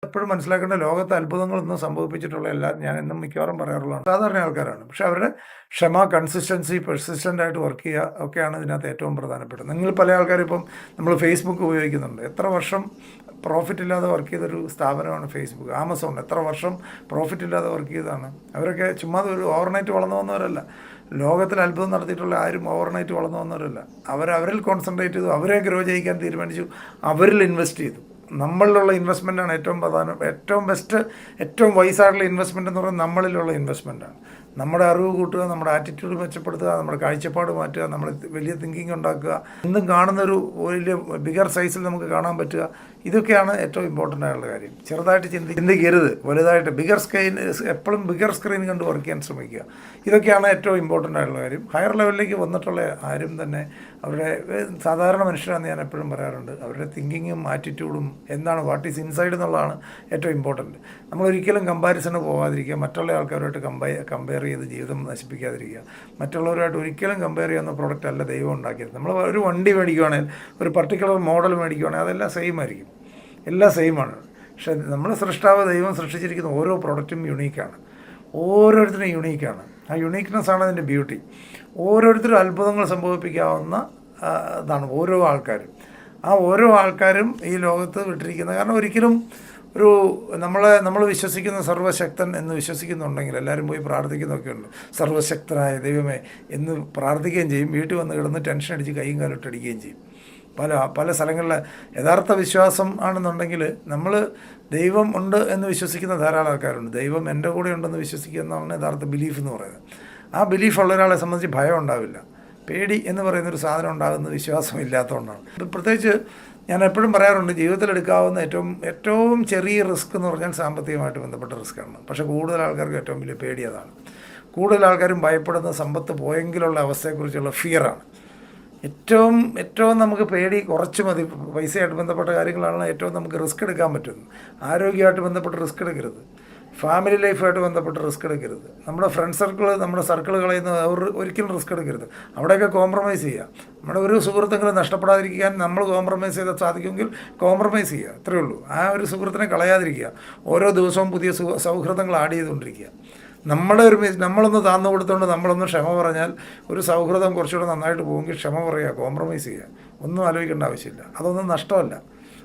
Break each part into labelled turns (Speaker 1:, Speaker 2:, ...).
Speaker 1: എപ്പോഴും മനസ്സിലാക്കേണ്ട ലോകത്ത് അത്ഭുതങ്ങളൊന്നും സംഭവിപ്പിച്ചിട്ടുള്ള എല്ലാം ഞാൻ എന്നും മിക്കവാറും പറയാറുള്ളതാണ് സാധാരണ ആൾക്കാരാണ്. പക്ഷെ അവരുടെ ക്ഷമ, കൺസിസ്റ്റൻസി, പെർസിസ്റ്റൻ്റ് ആയിട്ട് വർക്ക് ചെയ്യുക ഒക്കെയാണ് ഇതിനകത്ത് ഏറ്റവും പ്രധാനപ്പെട്ടത്. നിങ്ങൾ പല ആൾക്കാരും ഇപ്പം നമ്മൾ ഫേസ്ബുക്ക് ഉപയോഗിക്കുന്നുണ്ട്. എത്ര വർഷം പ്രോഫിറ്റ് ഇല്ലാതെ വർക്ക് ചെയ്തൊരു സ്ഥാപനമാണ് ഫേസ്ബുക്ക്. ആമസോൺ എത്ര വർഷം പ്രോഫിറ്റ് ഇല്ലാതെ വർക്ക് ചെയ്തതാണ്. അവരൊക്കെ ചുമ്മാ ഒരു ഓവർനൈറ്റ് വളർന്നു വന്നവരല്ല. ലോകത്തിൽ അത്ഭുതം നടത്തിയിട്ടുള്ള ആരും ഓവർനൈറ്റ് വളർന്നു വന്നവരല്ല. അവരിൽ കോൺസെൻട്രേറ്റ് ചെയ്തു, അവരെ ഗ്രോ ചെയ്യിക്കാൻ തീരുമാനിച്ചു, അവരിൽ ഇൻവെസ്റ്റ് ചെയ്തു. നമ്മളിലുള്ള ഇൻവെസ്റ്റ്മെൻറ്റാണ് ഏറ്റവും പ്രധാനം, ഏറ്റവും ബെസ്റ്റ്, ഏറ്റവും വൈസായിട്ടുള്ള ഇൻവെസ്റ്റ്മെൻറ്റ് എന്ന് പറയുന്നത് നമ്മളിലുള്ള ഇൻവെസ്റ്റ്മെൻറ്റാണ്. നമ്മുടെ അറിവ് കൂട്ടുക, നമ്മുടെ ആറ്റിറ്റ്യൂഡ് മെച്ചപ്പെടുത്തുക, നമ്മുടെ കാഴ്ചപ്പാട് മാറ്റുക, നമ്മൾ വലിയ തിങ്കിങ് ഉണ്ടാക്കുക, എന്തും കാണുന്നൊരു വലിയ ബിഗർ സൈസിൽ നമുക്ക് കാണാൻ പറ്റുക. ഇതൊക്കെയാണ് ഏറ്റവും ഇമ്പോർട്ടൻ്റ് ആയിട്ടുള്ള കാര്യം. ചെറുതായിട്ട് ചിന്തിക്കരുത്, വലുതായിട്ട് ബിഗർ സ്ക്രീൻ, എപ്പോഴും ബിഗർ സ്ക്രീൻ കണ്ട് വർക്ക് ചെയ്യാൻ ശ്രമിക്കുക. ഇതൊക്കെയാണ് ഏറ്റവും ഇമ്പോർട്ടൻ്റ് ആയിട്ടുള്ള കാര്യം. ഹയർ ലെവലിലേക്ക് വന്നിട്ടുള്ള ആരും തന്നെ അവരുടെ സാധാരണ മനുഷ്യരാണെന്ന് ഞാൻ എപ്പോഴും പറയാറുണ്ട്. അവരുടെ തിങ്കിങ്ങും ആറ്റിറ്റ്യൂഡും എന്താണ്, വാട്ട് ഈസ് ഇൻസൈഡ് എന്നുള്ളതാണ് ഏറ്റവും ഇമ്പോർട്ടൻറ്റ്. നമ്മളൊരിക്കലും കമ്പാരിസണ് പോകാതിരിക്കുക, മറ്റുള്ള ആൾക്കാരുമായിട്ട് കമ്പയർ ചെയ്ത് ജീവിതം നശിപ്പിക്കാതിരിക്കുക. മറ്റുള്ളവരുമായിട്ട് ഒരിക്കലും കമ്പയർ ചെയ്യുന്ന പ്രോഡക്റ്റ് അല്ല ദൈവം ഉണ്ടാക്കിയത്. നമ്മൾ ഒരു വണ്ടി മേടിക്കുകയാണെങ്കിൽ, ഒരു പർട്ടിക്കുലർ മോഡൽ മേടിക്കുകയാണെങ്കിൽ അതെല്ലാം സെയിം ആയിരിക്കും, എല്ലാം സെയിമാണ്. പക്ഷേ നമ്മൾ സൃഷ്ടാവ് ദൈവം സൃഷ്ടിച്ചിരിക്കുന്ന ഓരോ പ്രോഡക്റ്റും യുണീക്കാണ്, ഓരോരുത്തരും യുണീക്കാണ്. ആ യുണീക്ക്നെസ്സാണ് അതിൻ്റെ ബ്യൂട്ടി. ഓരോരുത്തരും അത്ഭുതങ്ങൾ സംഭവിപ്പിക്കാവുന്ന ഇതാണ് ഓരോ ആൾക്കാരും. ആ ഓരോ ആൾക്കാരും ഈ ലോകത്ത് വിട്ടിരിക്കുന്നത്. കാരണം ഒരിക്കലും നമ്മൾ വിശ്വസിക്കുന്ന സർവ്വശക്തൻ എന്ന് വിശ്വസിക്കുന്നുണ്ടെങ്കിൽ എല്ലാവരും പോയി പ്രാർത്ഥിക്കുന്നൊക്കെ ഉണ്ട്. സർവ്വശക്തനായ ദൈവമേ എന്ന് പ്രാർത്ഥിക്കുകയും ചെയ്യും. വീട്ടിൽ വന്ന് കിടന്ന് ടെൻഷൻ അടിച്ച് കൈയും കാലിട്ടടിക്കുകയും ചെയ്യും. പല സ്ഥലങ്ങളിൽ യഥാർത്ഥ വിശ്വാസം ആണെന്നുണ്ടെങ്കിൽ നമ്മൾ ദൈവം ഉണ്ട് എന്ന് വിശ്വസിക്കുന്ന ധാരാളം ആൾക്കാരുണ്ട്. ദൈവം എൻ്റെ കൂടെ ഉണ്ടെന്ന് വിശ്വസിക്കുന്നതാണ് യഥാർത്ഥ ബിലീഫ് എന്ന് പറയുന്നത്. ആ ബിലീഫുള്ള ഒരാളെ സംബന്ധിച്ച് ഭയം ഉണ്ടാവില്ല. പേടി എന്ന് പറയുന്നൊരു സാധനം ഉണ്ടാകുന്നത് വിശ്വാസം ഇല്ലാത്തതുകൊണ്ടാണ്. പ്രത്യേകിച്ച് ഞാൻ എപ്പോഴും പറയാറുണ്ട്, ജീവിതത്തിൽ എടുക്കാവുന്ന ഏറ്റവും ചെറിയ റിസ്ക് എന്ന് പറഞ്ഞാൽ സാമ്പത്തികമായിട്ട് ബന്ധപ്പെട്ട റിസ്ക്കാണ്. പക്ഷേ കൂടുതൽ ആൾക്കാർക്ക് ഏറ്റവും വലിയ പേടി അതാണ്. കൂടുതൽ ആൾക്കാരും ഭയപ്പെടുന്ന സമ്പത്ത് പോയെങ്കിലുള്ള അവസ്ഥയെക്കുറിച്ചുള്ള ഫിയറാണ്. ഏറ്റവും നമുക്ക് പേടി കുറച്ച് മതി. പൈസയായിട്ട് ബന്ധപ്പെട്ട കാര്യങ്ങളാണ് ഏറ്റവും നമുക്ക് റിസ്ക് എടുക്കാൻ പറ്റുന്നത്. ആരോഗ്യമായിട്ട് ബന്ധപ്പെട്ട് റിസ്ക് എടുക്കരുത്, ഫാമിലി ലൈഫായിട്ട് ബന്ധപ്പെട്ട് റിസ്ക് എടുക്കരുത്, നമ്മുടെ നമ്മുടെ സർക്കിൾ കളയുന്ന ഒരിക്കലും റിസ്ക് എടുക്കരുത്. അവിടെയൊക്കെ കോംപ്രമൈസ് ചെയ്യുക. നമ്മുടെ ഒരു സുഹൃത്തെങ്കിലും നഷ്ടപ്പെടാതിരിക്കാൻ നമ്മൾ കോംപ്രമൈസ് ചെയ്താൽ സാധിക്കുമെങ്കിൽ കോംപ്രമൈസ് ചെയ്യുക, അത്രയേ ഉള്ളൂ. ആ ഒരു സുഹൃത്തിനെ കളയാതിരിക്കുക. ഓരോ ദിവസവും പുതിയ സൗഹൃദങ്ങൾ ആഡ് ചെയ്തുകൊണ്ടിരിക്കുക. നമ്മളൊന്ന് താന്നു കൊടുത്തുകൊണ്ട് നമ്മളൊന്ന് ക്ഷമ പറഞ്ഞാൽ ഒരു സൗഹൃദം കുറച്ചുകൂടെ നന്നായിട്ട് പോകുമെങ്കിൽ ക്ഷമ പറയുക, കോംപ്രമൈസ് ചെയ്യുക. ഒന്നും ആലോചിക്കേണ്ട ആവശ്യമില്ല. അതൊന്നും നഷ്ടമല്ല.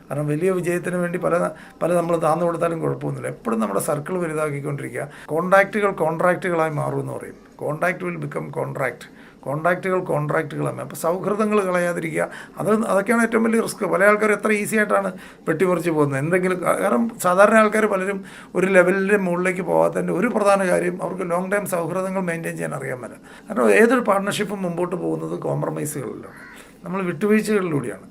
Speaker 1: കാരണം വലിയ വിജയത്തിന് വേണ്ടി പല നമ്മൾ താന്നു കൊടുത്താലും കുഴപ്പമൊന്നുമില്ല. എപ്പോഴും നമ്മുടെ സർക്കിൾ വലുതാക്കിക്കൊണ്ടിരിക്കുക. കോൺട്രാക്റ്റുകളായി മാറുമെന്ന് പറയും. കോൺട്രാക്റ്റ് വിൽ ബിക്കം കോൺട്രാക്റ്റുകളാണ്. അപ്പോൾ സൗഹൃദങ്ങൾ കളയാതിരിക്കുക. അതൊക്കെയാണ് ഏറ്റവും വലിയ റിസ്ക്. പല ആൾക്കാരും എത്ര ഈസി ആയിട്ടാണ് വെട്ടിമുറിച്ച് പോകുന്നത്. കാരണം സാധാരണ ആൾക്കാർ പലരും ഒരു ലെവലിൻ്റെ മുകളിലേക്ക് പോകാത്തതിൻ്റെ ഒരു പ്രധാന കാര്യം അവർക്ക് ലോങ് ടൈം സൗഹൃദങ്ങൾ മെയിൻറ്റെയിൻ ചെയ്യാൻ അറിയാൻ പറ്റില്ല. കാരണം ഏതൊരു പാർട്ട്ണർഷിപ്പും മുമ്പോട്ട് പോകുന്നത് കോംപ്രമൈസുകളിലാണ്, നമ്മൾ വിട്ടുവീഴ്ചകളിലൂടെയാണ്.